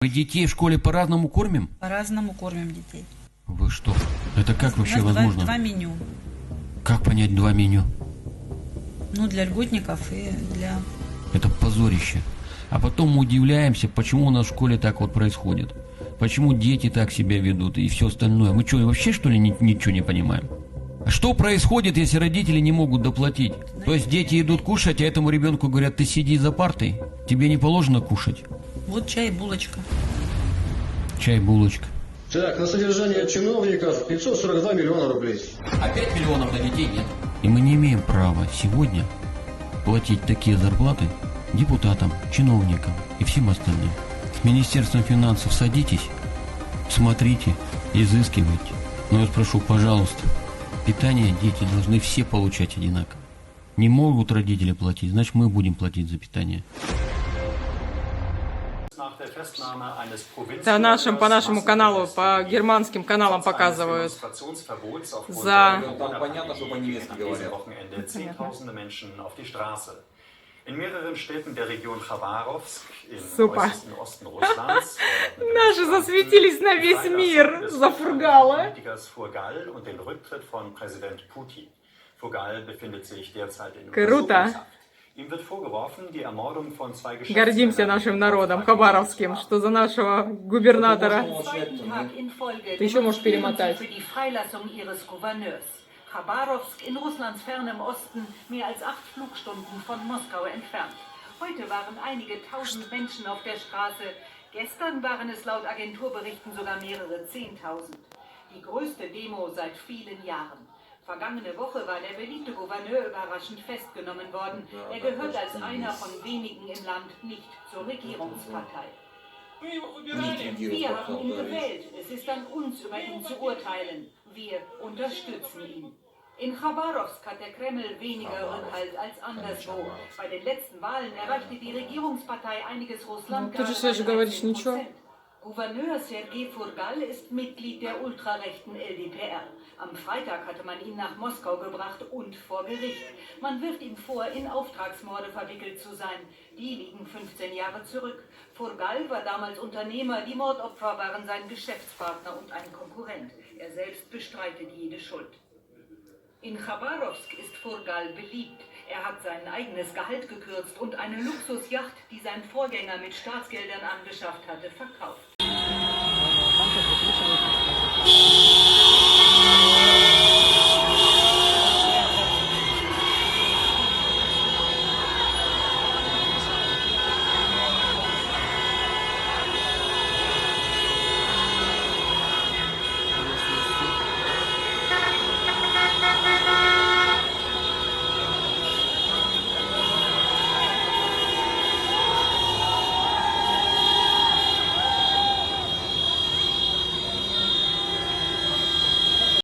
Мы детей в школе по-разному кормим? По-разному кормим детей. Вы что? Это как вообще У нас возможно? два меню. Как понять два меню? Ну, для льготников и для... Это позорище. А потом мы удивляемся, почему у нас в школе так вот происходит. Почему дети так себя ведут и все остальное. Мы что, вообще что ли ничего не понимаем? А что происходит, если родители не могут доплатить? То есть дети идут кушать, а этому ребенку говорят, ты сиди за партой, тебе не положено кушать. Вот чай и булочка. Чай, булочка. Так, на содержание чиновников 542 миллиона рублей. А 5 миллионов на детей нет. И мы не имеем права сегодня платить такие зарплаты депутатам, чиновникам и всем остальным. С Министерством финансов садитесь, смотрите, изыскивайте. Но я спрошу, пожалуйста, питание дети должны все получать одинаково. Не могут родители платить, значит мы будем платить за питание. Это по нашему каналу, по германским каналам показывают. За... Там понятно, что по-немецки говорят. In mehreren Städten der Region Chabarovsk im Super. äußersten Osten Russlands Наши засветились на весь мир за Фургала. Furgal und den Rücktritt von Präsident Putin. Furgal befindet sich derzeit in Круто. Ihm wird vorgeworfen, die Ermordung von zwei Гордимся нашим народом, хабаровским, что за нашего губернатора. Ты еще можешь перемотать. Chabarovsk in Russlands fernem Osten, mehr als 8 Flugstunden von Moskau entfernt. Heute waren einige tausend Menschen auf der Straße. Gestern waren es laut Agenturberichten sogar mehrere 10.000. Die größte Demo seit vielen Jahren. Vergangene Woche war der beliebte Gouverneur überraschend festgenommen worden. Er gehört als einer von wenigen im Land nicht zur Regierungspartei. Wir haben ihn gewählt. Es ist an uns, über ihn zu urteilen. Wir unterstützen ihn. In Chabarovsk hat der Kreml weniger Rückhalt als anderswo. Bei den letzten Wahlen erreichte die Regierungspartei Einiges Russland gerade 13%. Gouverneur Sergei Furgal ist Mitglied der ultrarechten LDPR. Am Freitag hatte man ihn nach Moskau gebracht und vor Gericht. Man wirft ihm vor, in Auftragsmorde verwickelt zu sein. Die liegen 15 Jahre zurück. Furgal war damals Unternehmer, die Mordopfer waren sein Geschäftspartner und ein Konkurrent. Er selbst bestreitet jede Schuld. In Chabarovsk ist Furgal beliebt. Er hat sein eigenes Gehalt gekürzt und eine Luxusjacht, die sein Vorgänger mit Staatsgeldern angeschafft hatte, verkauft.